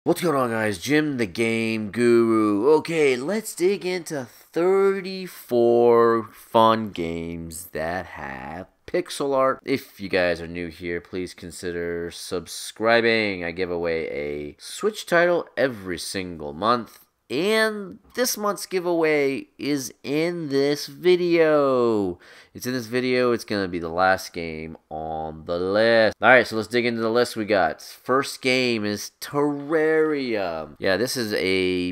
What's going on, guys? Jim the Game Guru. Okay, let's dig into 34 fun games that have pixel art. If you guys are new here, please consider subscribing. I give away a Switch title every single month. And this month's giveaway is in this video. It's in this video. It's going to be the last game on the list. Alright, so let's dig into the list we got. First game is Terraria. Yeah, this is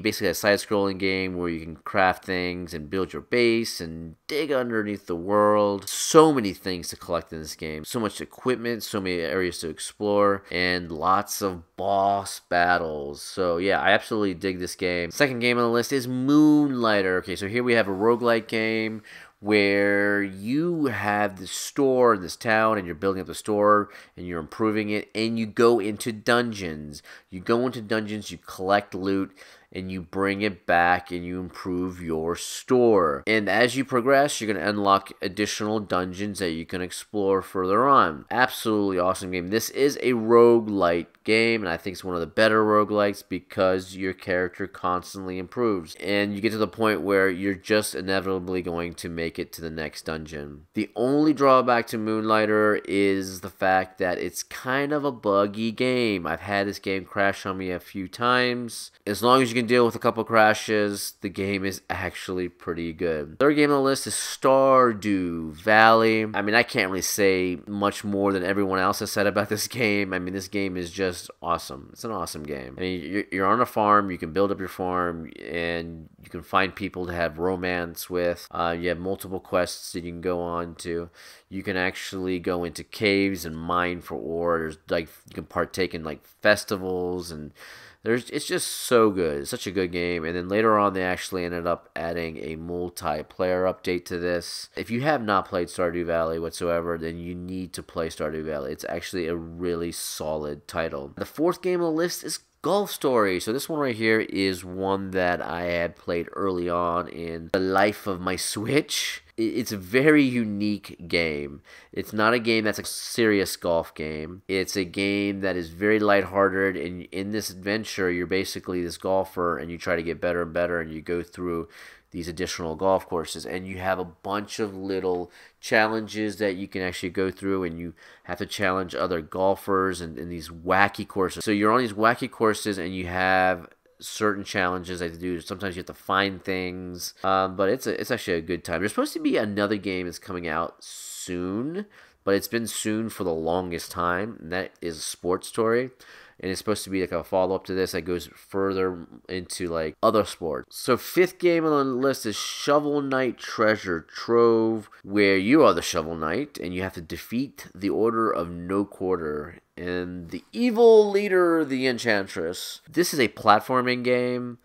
basically a side-scrolling game where you can craft things and build your base and dig underneath the world. So many things to collect in this game. So much equipment, so many areas to explore, and lots of boss battles. So yeah, I absolutely dig this game. Second game on the list is Moonlighter. Okay, so here we have a roguelike game where you have this store in this town and you're building up the store and you're improving it and you go into dungeons. You go into dungeons, you collect loot, and you bring it back and you improve your store. And as you progress, you're going to unlock additional dungeons that you can explore further on. Absolutely awesome game. This is a roguelite game, and I think it's one of the better roguelites because your character constantly improves. And you get to the point where you're just inevitably going to make it to the next dungeon. The only drawback to Moonlighter is the fact that it's kind of a buggy game. I've had this game crash on me a few times. As long as you can deal with a couple crashes, the game is actually pretty good. Third game on the list is Stardew Valley. I mean, I can't really say much more than everyone else has said about this game. I mean, this game is just awesome. It's an awesome game. I mean, you're on a farm, you can build up your farm, and you can find people to have romance with. You have multiple quests that you can go on to. You can actually go into caves and mine for ore. There's like, you can partake in like festivals, and it's just so good. It's such a good game. And then later on, they actually ended up adding a multiplayer update to this. If you have not played Stardew Valley whatsoever, then you need to play Stardew Valley. It's actually a really solid title. The fourth game on the list is Golf Story. So this one right here is one that I had played early on in the life of my Switch. It's a very unique game. It's not a game that's a serious golf game. It's a game that is very lighthearted, and in this adventure, you're basically this golfer, and you try to get better and better, and you go through these additional golf courses, and you have a bunch of little challenges that you can actually go through, and you have to challenge other golfers in these wacky courses. So you're on these wacky courses, and you have certain challenges I have to do. Sometimes you have to find things, but it's actually a good time. There's supposed to be another game that's coming out soon, but it's been soon for the longest time, and that is Sports Story. And it's supposed to be like a follow-up to this that goes further into like other sports. So fifth game on the list is Shovel Knight Treasure Trove, where you are the Shovel Knight and you have to defeat the Order of No Quarter and the evil leader, the Enchantress. This is a platforming game,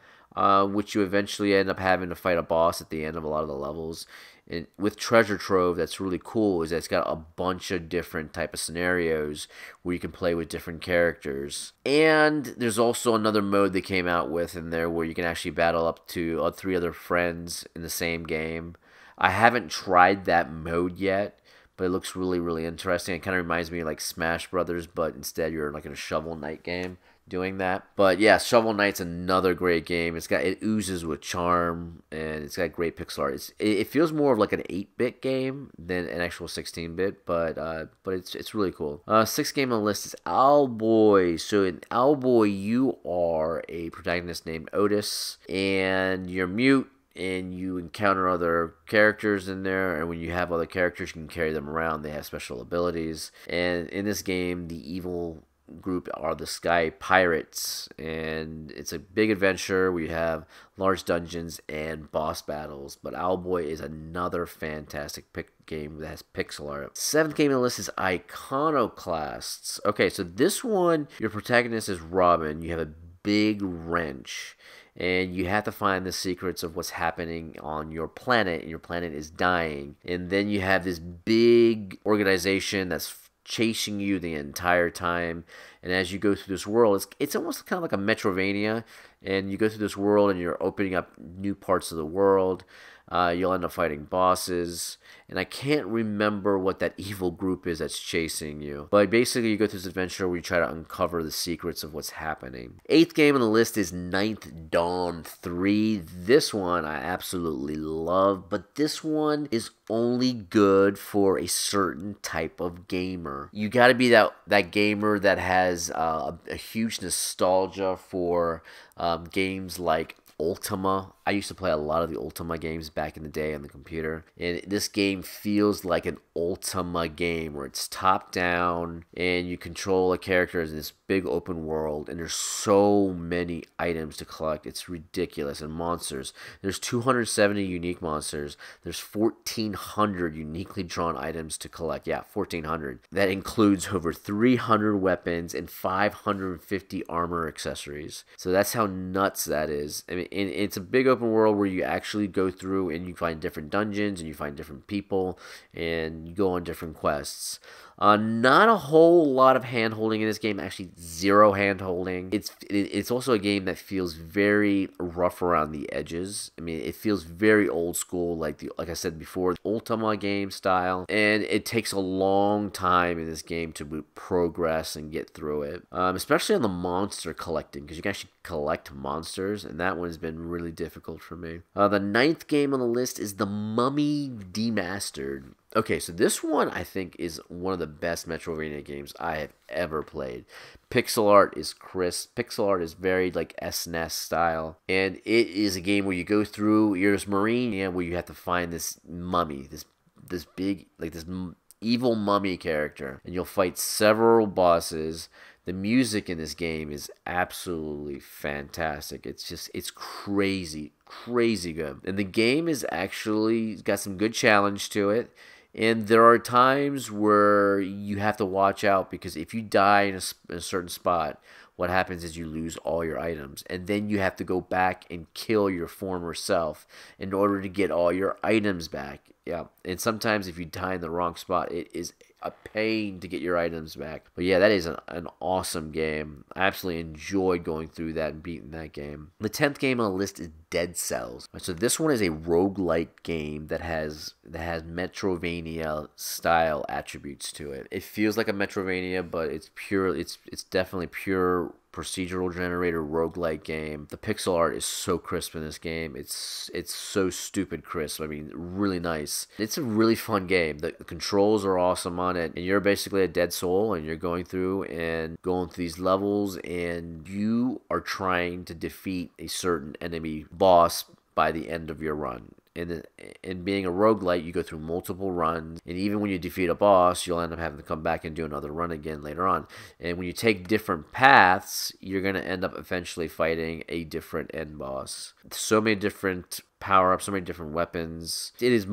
which you eventually end up having to fight a boss at the end of a lot of the levels. And with Treasure Trove, that's really cool, is that it's got a bunch of different type of scenarios where you can play with different characters. And there's also another mode they came out with in there where you can actually battle up to 3 other friends in the same game. I haven't tried that mode yet, but it looks really, really interesting. It kind of reminds me of like Smash Brothers, but instead you're like in a Shovel Knight game doing that. But yeah, Shovel Knight's another great game. It oozes with charm, and it's got great pixel art. It feels more of like an 8-bit game than an actual 16-bit, but it's really cool. Sixth game on the list is Owlboy. So in Owlboy, you are a protagonist named Otis, and you're mute, and you encounter other characters in there, and when you have other characters, you can carry them around. They have special abilities, and in this game, the evil group are the Sky Pirates, and it's a big adventure. We have large dungeons and boss battles, but Owlboy is another fantastic game that has pixel art. Seventh game on the list is Iconoclasts. Okay, so this one, your protagonist is Robin. You have a big wrench, and you have to find the secrets of what's happening on your planet, and your planet is dying. And then you have this big organization that's chasing you the entire time, and as you go through this world, it's almost kind of like a Metrovania, and you go through this world and you're opening up new parts of the world. You'll end up fighting bosses, and I can't remember what that evil group is that's chasing you. But basically, you go through this adventure where you try to uncover the secrets of what's happening. 8th game on the list is Ninth Dawn 3. This one I absolutely love, but this one is only good for a certain type of gamer. You got to be that gamer that has a huge nostalgia for games like Ultima. I used to play a lot of the Ultima games back in the day on the computer, and this game feels like an Ultima game where it's top down and you control a character in this big open world, and there's so many items to collect. It's ridiculous. And monsters, there's 270 unique monsters. There's 1,400 uniquely drawn items to collect. Yeah, 1,400. That includes over 300 weapons and 550 armor accessories. So that's how nuts that is. I mean, it's a big open world where you actually go through and you find different dungeons and you find different people and you go on different quests. Not a whole lot of hand-holding in this game, actually 0 hand-holding. It's also a game that feels very rough around the edges. I mean, it feels very old school, like I said before, Ultima game style, and it takes a long time in this game to progress and get through it, especially on the monster collecting, because you can actually collect monsters, and that one's been really difficult for me. The 9th game on the list is the Mummy Demastered. Okay, so this one I think is one of the best Metroidvania games I have ever played. Pixel art is crisp. Pixel art is very like SNES style, and it is a game where you go through. You're this marine, where you have to find this mummy, this big this evil mummy character, and you'll fight several bosses. The music in this game is absolutely fantastic. It's crazy good, and the game is actually got some good challenge to it. And there are times where you have to watch out, because if you die in a certain spot, what happens is you lose all your items. And then you have to go back and kill your former self in order to get all your items back. Yeah, and sometimes if you die in the wrong spot, it is a pain to get your items back. But yeah, that is an awesome game. I absolutely enjoyed going through that and beating that game. The 10th game on the list is Dead Cells. So this one is a roguelike game that has Metrovania style attributes to it. It feels like a Metrovania, but it's definitely pure procedural generator roguelike game. The pixel art is so crisp in this game. It's so stupid crisp. I mean, really nice. It's a really fun game. The controls are awesome on it, and you're basically a dead soul, and you're going through these levels, and you are trying to defeat a certain enemy boss by the end of your run. And being a roguelite, you go through multiple runs, and even when you defeat a boss, you'll end up having to come back and do another run again later on. And when you take different paths, you're going to end up eventually fighting a different end boss. So many different power-ups, so many different weapons. It is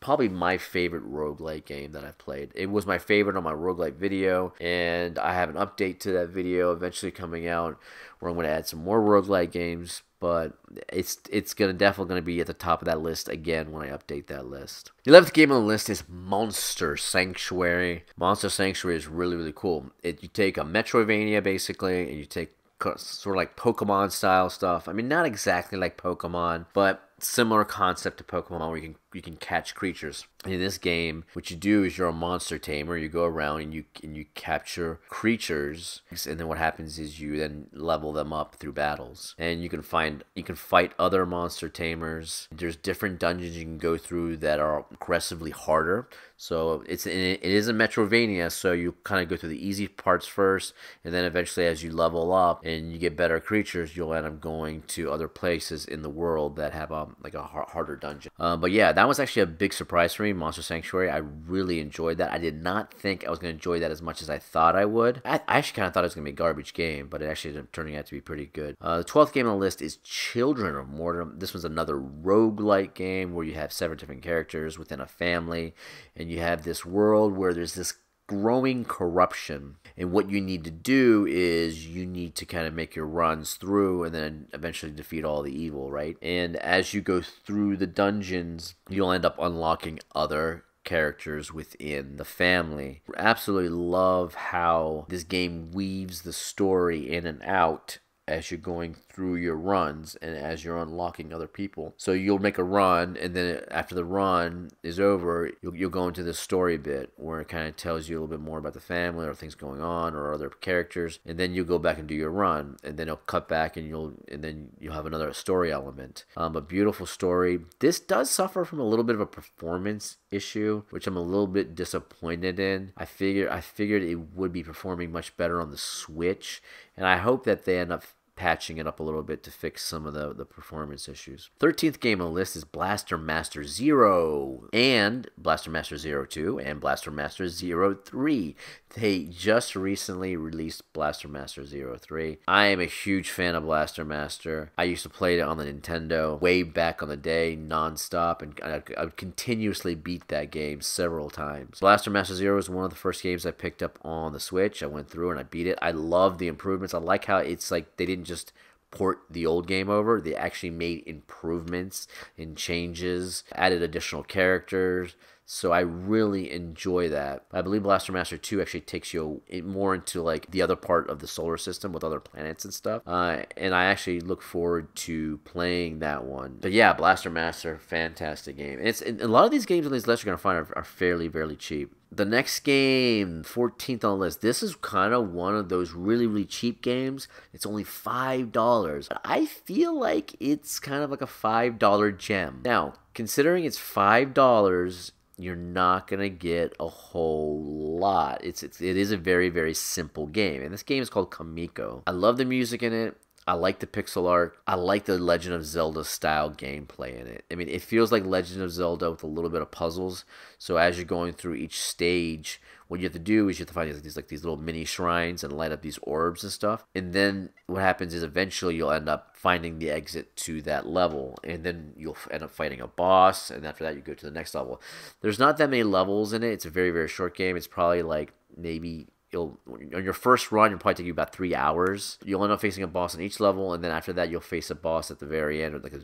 probably my favorite roguelite game that I've played. It was my favorite on my roguelite video, and I have an update to that video eventually coming out where I'm going to add some more roguelite games. But it's definitely going to be at the top of that list again when I update that list. The 11th game on the list is Monster Sanctuary. Monster Sanctuary is really cool. You take a Metroidvania basically, and you take sort of like Pokemon style stuff. I mean, not exactly like Pokemon, but similar concept to Pokemon, where you can catch creatures. And in this game, what you do is you're a monster tamer. You go around and you capture creatures, and then what happens is you then level them up through battles. And you can fight other monster tamers. There's different dungeons you can go through that are aggressively harder. So it is a Metrovania, so you kind of go through the easy parts first, and then eventually as you level up and you get better creatures, you'll end up going to other places in the world that have like a harder dungeon. But yeah, that was actually a big surprise for me, Monster Sanctuary. I really enjoyed that. I did not think I was going to enjoy that as much as I thought I would. I actually kind of thought it was going to be a garbage game, but it actually ended up turning out to be pretty good. The 12th game on the list is Children of Morta. This was another roguelike game where you have several different characters within a family, and you have this world where there's this growing corruption, and what you need to do is you need to kind of make your runs through and then eventually defeat all the evil, right? And as you go through the dungeons, you'll end up unlocking other characters within the family. Absolutely love how this game weaves the story in and out as you're going through your runs and as you're unlocking other people. So you'll make a run, and then after the run is over, you'll go into this story bit where it kind of tells you a little bit more about the family or things going on or other characters, and then you'll go back and do your run, and then it'll cut back and then you'll have another story element. A beautiful story. This does suffer from a little bit of a performance issue, which I'm a little bit disappointed in. I figured it would be performing much better on the Switch, and I hope that they end up patching it up a little bit to fix some of the performance issues. 13th game on the list is Blaster Master Zero, and Blaster Master Zero 2, and Blaster Master Zero 3. They just recently released Blaster Master Zero 3. I am a huge fan of Blaster Master. I used to play it on the Nintendo way back on the day, non-stop, and I would continuously beat that game several times. Blaster Master Zero is one of the first games I picked up on the Switch. I went through and I beat it. I love the improvements. I like how it's like they didn't just port the old game over. They actually made improvements and changes, added additional characters. So I really enjoy that. I believe Blaster Master 2 actually takes you more into like the other part of the solar system with other planets and stuff. And I actually look forward to playing that one. But yeah, Blaster Master, fantastic game. And a lot of these games on this list you're going to find are fairly cheap. The next game, 14th on the list, this is kind of one of those really cheap games. It's only $5. But I feel like it's kind of like a $5 gem. Now, considering it's $5, you're not going to get a whole lot. It is a very simple game. And this game is called Kamiko. I love the music in it. I like the pixel art. I like the Legend of Zelda style gameplay in it. I mean, it feels like Legend of Zelda with a little bit of puzzles. So as you're going through each stage, what you have to do is you have to find these little mini shrines and light up these orbs and stuff. And then what happens is eventually you'll end up finding the exit to that level. And then you'll end up fighting a boss. And after that, you go to the next level. There's not that many levels in it. It's a very short game. It's probably like maybe... on your first run, it'll probably take you about 3 hours. You'll end up facing a boss on each level, and then after that, you'll face a boss at the very end, or like a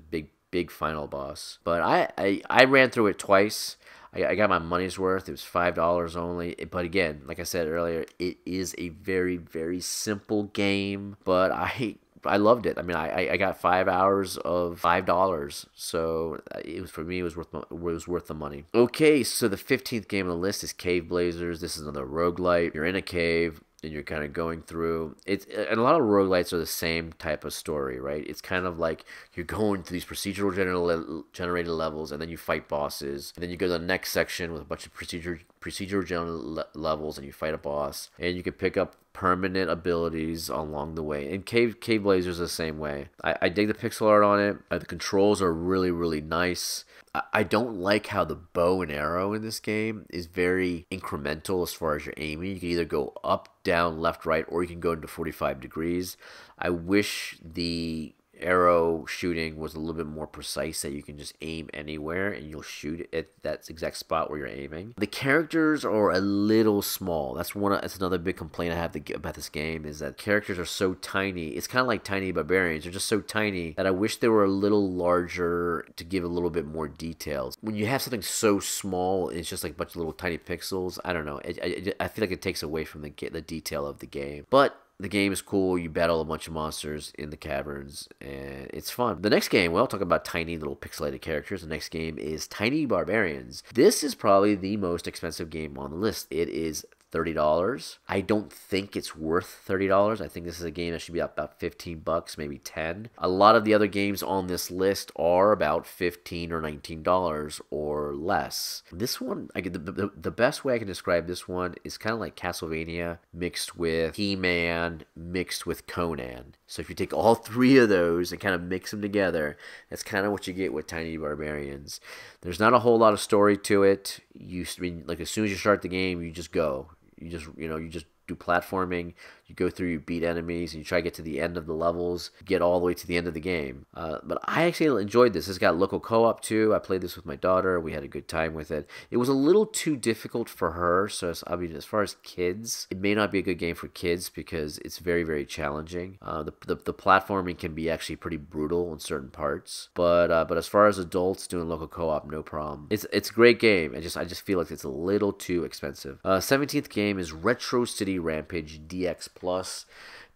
big final boss. But I ran through it twice. I got my money's worth. It was $5 only. But again, like I said earlier, it is a very simple game. But I loved it. I mean, I got 5 hours of $5, so for me it was worth the money. Okay, so the 15th game on the list is Caveblazers. This is another roguelite. You're in a cave and you're kind of going through it, and a lot of roguelites are the same type of story, right? It's kind of like you're going through these procedural generated levels, and then you fight bosses, and then you go to the next section with a bunch of procedural generated levels, and you fight a boss, and you can pick up permanent abilities along the way. And Caveblazers is the same way. I dig the pixel art on it. The controls are really nice. I don't like how the bow and arrow in this game is very incremental as far as your aiming. You can either go up, down, left, right, or you can go into 45 degrees. I wish the arrow shooting was a little bit more precise, that you can just aim anywhere and you'll shoot at that exact spot where you're aiming. The characters are a little small. That's another big complaint I have about this game, is that characters are so tiny. It's kind of like tiny barbarians. They're just so tiny that I wish they were a little larger to give a little bit more details. When you have something so small, it's just like a bunch of little tiny pixels. I don't know. I feel like it takes away from the detail of the game. But the game is cool. You battle a bunch of monsters in the caverns, and it's fun. The next game, well, talk about tiny little pixelated characters. The next game is Tiny Barbarians. This is probably the most expensive game on the list. It is $30. I don't think it's worth $30. I think this is a game that should be about 15 bucks, maybe 10. A lot of the other games on this list are about $15 or $19 or less. This one, the best way I can describe this one is kind of like Castlevania mixed with He-Man mixed with Conan. So if you take all three of those and kind of mix them together, that's kind of what you get with Tiny Barbarians. There's not a whole lot of story to it. Like as soon as you start the game, you just go. You just do platforming, you go through, you beat enemies, and you try to get to the end of the levels, get all the way to the end of the game. But I actually enjoyed this. It's got local co-op too. I played this with my daughter. We had a good time with it. It was a little too difficult for her, so I mean, as far as kids, it may not be a good game for kids because it's very challenging. The platforming can be actually pretty brutal in certain parts, but as far as adults doing local co-op, no problem. It's a great game. I just feel like it's a little too expensive. 17th game is Retro City Rampage DX Plus.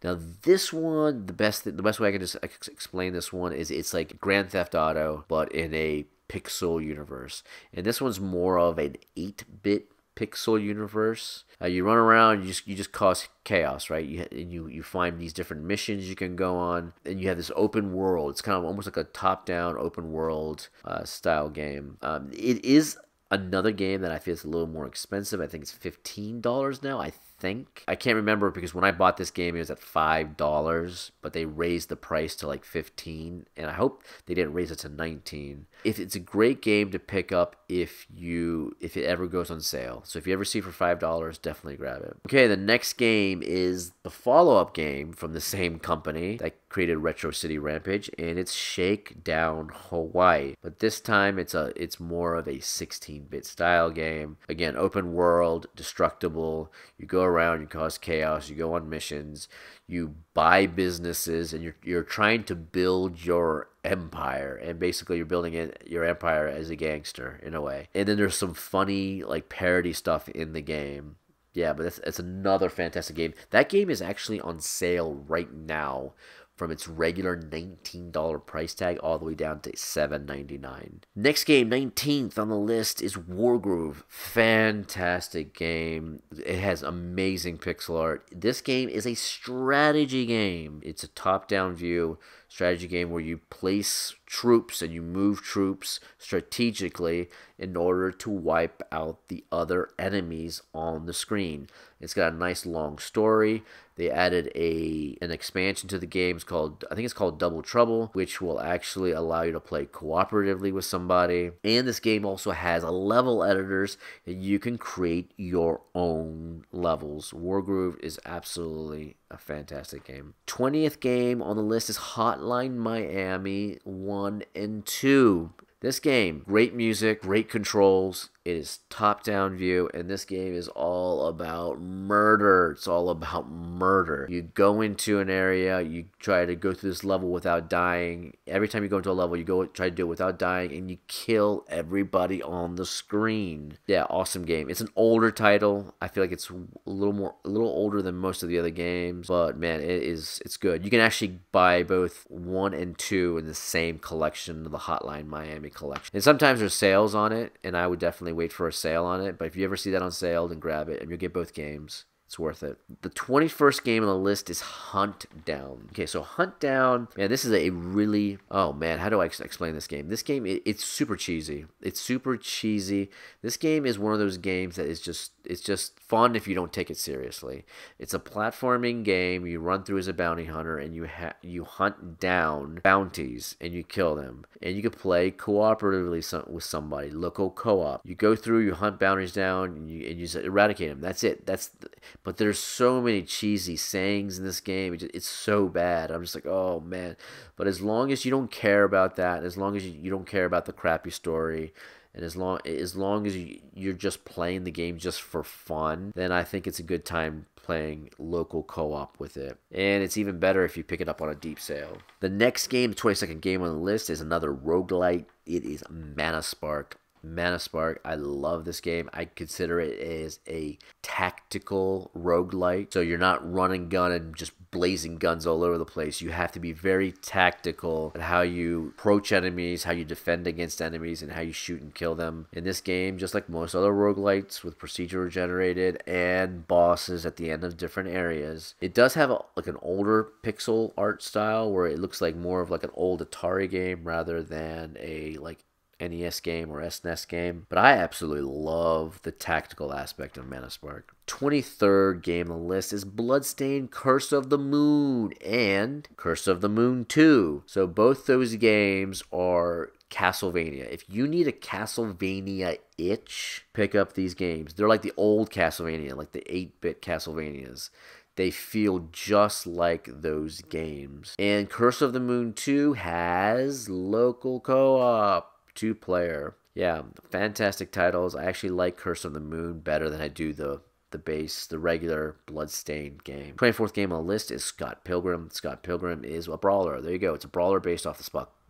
Now this one, the best way I can just explain this one is it's like Grand Theft Auto, but in a pixel universe. And this one's more of an 8-bit pixel universe. You run around, you just cause chaos, right? You find these different missions you can go on, and you have this open world. It's kind of almost like a top-down open world style game. It is another game that I feel is a little more expensive. I think it's $15 now. I can't remember because when I bought this game it was at $5, but they raised the price to like $15, and I hope they didn't raise it to $19. It's a great game to pick up if it ever goes on sale. So if you ever see it for $5, definitely grab it. Okay, the next game is the follow-up game from the same company that created Retro City Rampage, and it's Shakedown Hawaii. But this time it's more of a 16-bit style game. Again, open world, destructible. You go around, you cause chaos, you go on missions, you buy businesses, and you're trying to build your empire, and basically you're building your empire as a gangster in a way. And then there's some funny like parody stuff in the game. Yeah, but that's another fantastic game. That game is actually on sale right now from its regular $19 price tag all the way down to $7.99. Next game, 19th on the list, is Wargroove. Fantastic game. It has amazing pixel art. This game is a strategy game. It's a top-down view strategy game where you place troops and you move troops strategically in order to wipe out the other enemies on the screen. It's got a nice long story. They added an expansion to the game. I think it's called Double Trouble, which will actually allow you to play cooperatively with somebody. And this game also has level editors, and you can create your own levels. Wargroove is absolutely a fantastic game. 20th game on the list is Hotline Miami 1 and 2. This game, great music, great controls. It is top-down view, and this game is all about murder. It's all about murder. You go into an area, you try to go through this level without dying. Every time you go into a level, you try to do it without dying, and you kill everybody on the screen. Yeah, awesome game. It's an older title. I feel like it's a little older than most of the other games, but man, it's good. You can actually buy both 1 and 2 in the same collection, the Hotline Miami collection. And sometimes there's sales on it, and I would definitely wait for a sale on it, but if you ever see that on sale, then grab it and you'll get both games. It's worth it. The 21st game on the list is Hunt Down. Okay, so Hunt Down, man, this is a really, oh man, how do I explain this game? This game, it's super cheesy. It's super cheesy. This game is one of those games that is it's just fun if you don't take it seriously. It's a platforming game. You run through as a bounty hunter, and you hunt down bounties and you kill them. And you can play cooperatively with somebody, local co-op. You go through, you hunt bounties down, and you just eradicate them. That's it. But there's so many cheesy sayings in this game. It's so bad. I'm just like, oh man. But as long as you don't care about that, as long as you don't care about the crappy story, and as long as you're just playing the game just for fun, then I think it's a good time playing local co-op with it. And it's even better if you pick it up on a deep sale. The next game, the 22nd game on the list, is another roguelite. It is Mana Spark. Mana Spark, I love this game. I consider it as a tactical roguelite. So you're not running gun and just blazing guns all over the place. You have to be very tactical at how you approach enemies, how you defend against enemies, and how you shoot and kill them. In this game, just like most other roguelites with procedure generated and bosses at the end of different areas, it does have like an older pixel art style where it looks like more of like an old Atari game rather than a like NES game or SNES game, but I absolutely love the tactical aspect of Mana Spark. 23rd game on the list is Bloodstained, Curse of the Moon, and Curse of the Moon 2. So both those games are Castlevania. If you need a Castlevania itch, pick up these games. They're like the old Castlevania, like the 8-bit Castlevanias. They feel just like those games. And Curse of the Moon 2 has local co-op. 2-player. Yeah, fantastic titles. I actually like Curse of the Moon better than I do the regular Bloodstained game. 24th game on the list is Scott Pilgrim. Scott Pilgrim is a brawler. There you go. It's a brawler based off the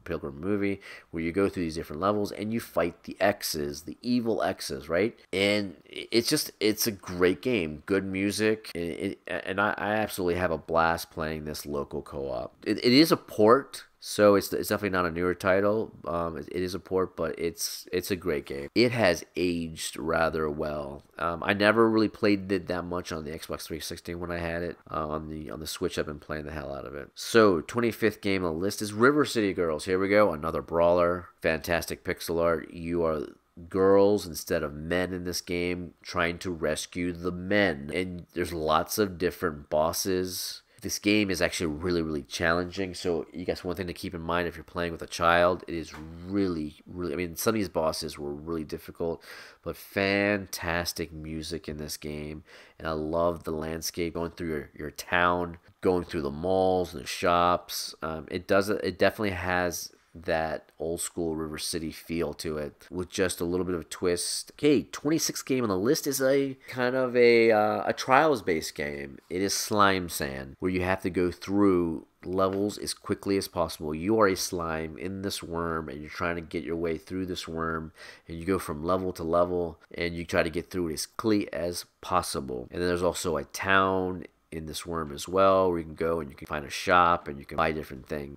Pilgrim movie, where you go through these different levels and you fight the X's, the evil X's, right? And it's a great game. Good music, and I absolutely have a blast playing this local co-op. It is a port. So it's definitely not a newer title. It is a port, but it's a great game. It has aged rather well. I never really played it that much on the Xbox 360 when I had it. On the Switch, I've been playing the hell out of it. So 25th game on the list is River City Girls. Here we go, another brawler. Fantastic pixel art. You are girls instead of men in this game, trying to rescue the men, and there's lots of different bosses. This game is actually really, really challenging, so you guys, one thing to keep in mind if you're playing with a child, it is really, really, I mean, some of these bosses were really difficult, but fantastic music in this game, and I love the landscape, going through your town, going through the malls and the shops. It definitely has that old school River City feel to it, with just a little bit of a twist. Okay, 26th game on the list is a kind of a trials based game. It is Slime Sand, where you have to go through levels as quickly as possible. You are a slime in this worm, and you're trying to get your way through this worm, and you go from level to level, and you try to get through it as quickly as possible. And then there's also a town in this worm as well, where you can go and you can find a shop and you can buy different things.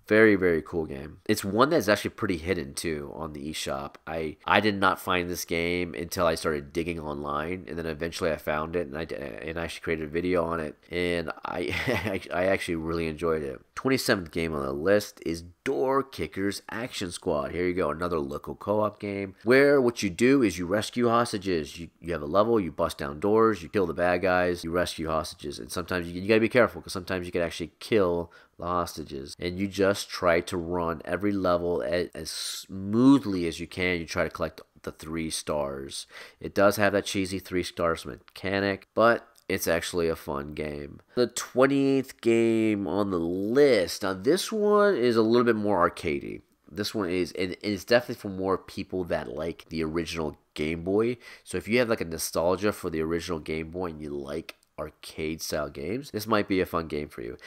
Very, very cool game. It's one that's actually pretty hidden too on the eShop. I did not find this game until I started digging online, and then eventually I found it, and I actually created a video on it, and I actually really enjoyed it. 27th game on the list is Door Kickers Action Squad. Here you go, another local co-op game where what you do is you rescue hostages. You have a level, you bust down doors, you kill the bad guys, you rescue hostages, and sometimes you gotta be careful, because sometimes you can actually kill the hostages, and you just try to run every level as smoothly as you can. You try to collect the 3 stars. It does have that cheesy 3 stars mechanic, but it's actually a fun game. The 28th game on the list. Now this one is a little bit more arcadey. This one is, and it's definitely for more people that like the original Game Boy. So if you have like a nostalgia for the original Game Boy and you like arcade style games, this might be a fun game for you.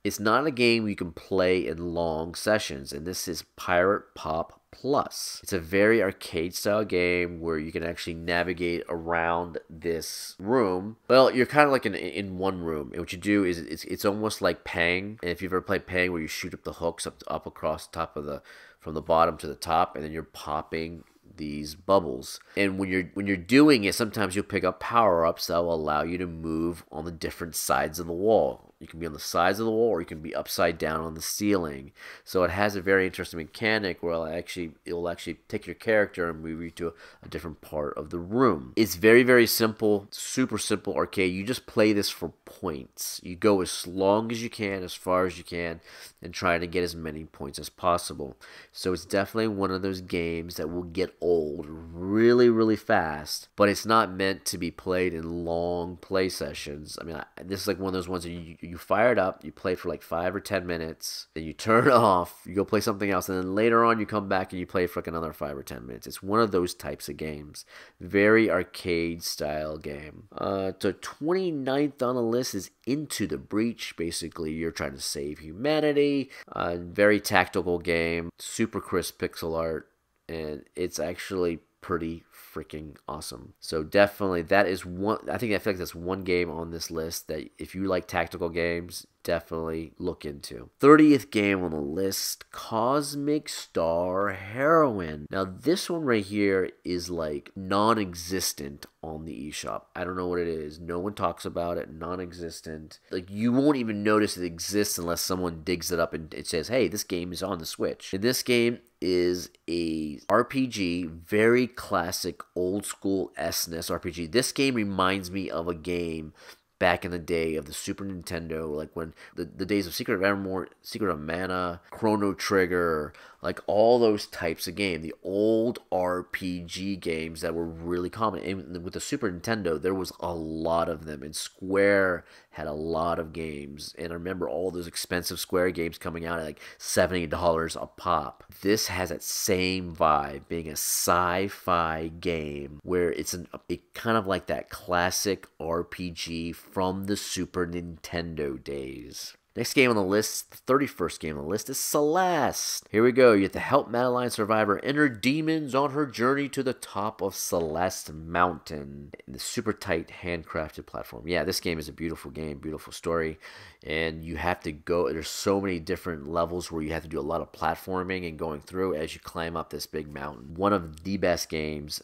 It's not a game you can play in long sessions, and this is Pirate Pop Plus. It's a very arcade style game where you can actually navigate around this room. Well, you're kind of like in one room, and what you do is it's almost like Pang. And if you've ever played Pang, where you shoot up the hooks up across the top of from the bottom to the top, and then you're popping these bubbles. And when you're doing it, sometimes you'll pick up power-ups that will allow you to move on the different sides of the wall. You can be on the sides of the wall, or you can be upside down on the ceiling. So it has a very interesting mechanic where it will actually take your character and move you to a different part of the room. It's very, very simple, super simple arcade. You just play this for points. You go as long as you can, as far as you can, and try to get as many points as possible. So it's definitely one of those games that will get old really, really fast, but it's not meant to be played in long play sessions. I mean, this is like one of those ones that you fire it up, you play for like 5 or 10 minutes, then you turn it off, you go play something else, and then later on you come back and you play for like another 5 or 10 minutes. It's one of those types of games. Very arcade style game. So 29th on the list is Into the Breach. Basically, you're trying to save humanity. Very tactical game, super crisp pixel art, and it's actually pretty freaking awesome. So definitely that is one. I feel like that's one game on this list that if you like tactical games, definitely look into. 30th game on the list, Cosmic Star Heroine. Now this one right here is like non-existent on the eShop. I don't know what it is. No one talks about it. Non-existent. Like you won't even notice it exists unless someone digs it up and it says, hey, this game is on the Switch. And this game is a RPG, very classic old school SNES RPG. This game reminds me of a game back in the day of the Super Nintendo, like when the days of Secret of Evermore, Secret of Mana, Chrono Trigger, like all those types of games, the old RPG games that were really common. And with the Super Nintendo, there was a lot of them, and Square had a lot of games. And I remember all those expensive Square games coming out at like $70 a pop. This has that same vibe, being a sci-fi game where it's it kind of like that classic RPG from the Super Nintendo days. Next game on the list, the 31st game on the list, is Celeste. Here we go. You have to help Madeline survivor enter demons on her journey to the top of Celeste Mountain in the super tight handcrafted platform. Yeah, this game is a beautiful game, beautiful story, and you have to go. There's so many different levels where you have to do a lot of platforming and going through as you climb up this big mountain. One of the best games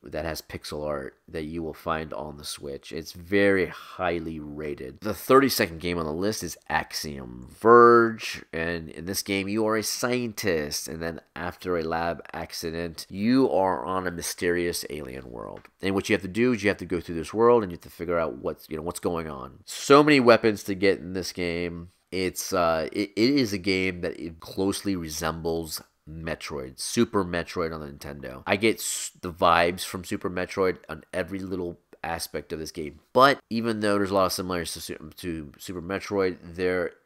that has pixel art that you will find on the Switch. It's very highly rated. The 32nd game on the list is Axiom Verge, and in this game you are a scientist, and then after a lab accident you are on a mysterious alien world. And what you have to do is you have to go through this world and you have to figure out what's going on. So many weapons to get in this game. It is a game that it closely resembles Metroid, Super Metroid on the Nintendo. I get the vibes from Super Metroid on every little aspect of this game. But even though there's a lot of similarities to Super Metroid,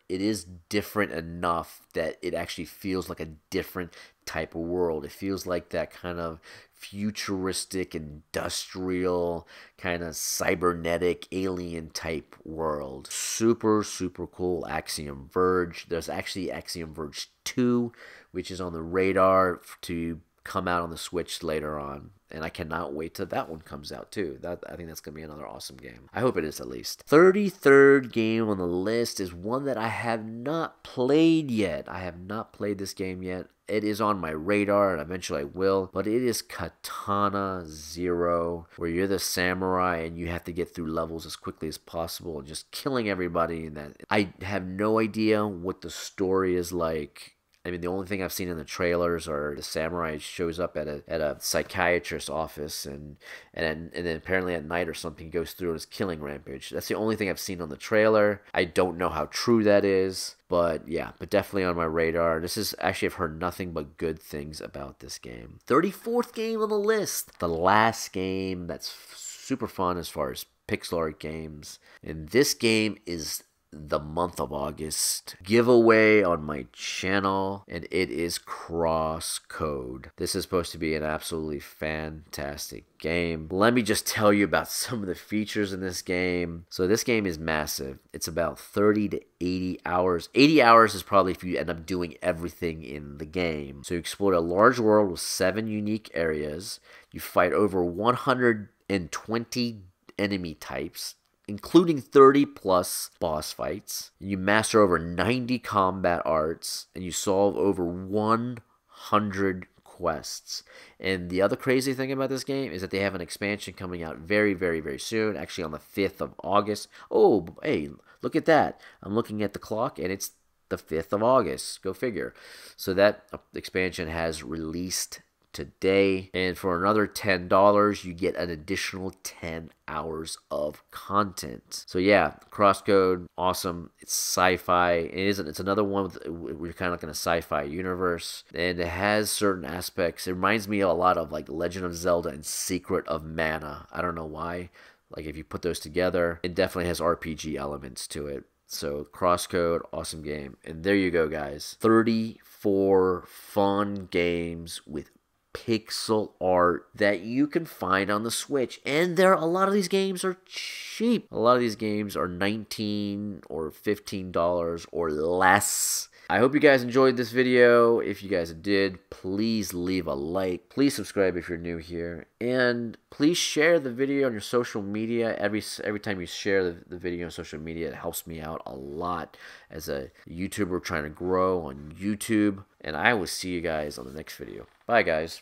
it is different enough that it actually feels like a different type of world. It feels like that kind of futuristic, industrial, kind of cybernetic, alien type world. Super, super cool. Axiom Verge. There's actually Axiom Verge 2, which is on the radar to come out on the Switch later on. And I cannot wait till that one comes out too. I think that's going to be another awesome game. I hope it is at least. 33rd game on the list is one that I have not played yet. I have not played this game yet. It is on my radar and eventually I will. But it is Katana Zero, where you're the samurai and you have to get through levels as quickly as possible and just killing everybody. And I have no idea what the story is like. I mean, the only thing I've seen in the trailers are the samurai shows up at a psychiatrist's office, and then apparently at night or something he goes through and is killing Rampage. That's the only thing I've seen on the trailer. I don't know how true that is, but yeah, but definitely on my radar. This is actually, I've heard nothing but good things about this game. 34th game on the list, the last game that's super fun as far as pixel art games, and this game is the month of August giveaway on my channel, and it is Crosscode. This is supposed to be an absolutely fantastic game. Let me just tell you about some of the features in this game. So this game is massive. It's about 30 to 80 hours. 80 hours is probably if you end up doing everything in the game. So you explore a large world with 7 unique areas. You fight over 120 enemy types, including 30 plus boss fights. You master over 90 combat arts, and you solve over 100 quests. And the other crazy thing about this game is that they have an expansion coming out very, very, very soon, actually on the 5th of August. Oh, hey, look at that. I'm looking at the clock, and it's the 5th of August. Go figure. So that expansion has released today, and for another $10 you get an additional 10 hours of content. So yeah, Crosscode, awesome. It's sci-fi. It's another one we're kind of like in a sci-fi universe, and it has certain aspects. It reminds me a lot of like Legend of Zelda and Secret of Mana. I don't know why. Like if you put those together, it definitely has RPG elements to it. So Crosscode, awesome game. And there you go, guys. 34 fun games with pixel art that you can find on the Switch, and a lot of these games are cheap. A lot of these games are $19 or $15 or less. I hope you guys enjoyed this video. If you guys did, please leave a like. Please subscribe if you're new here, and please share the video on your social media. Every time you share the video on social media, it helps me out a lot as a YouTuber trying to grow on YouTube. And I will see you guys on the next video. Bye, guys.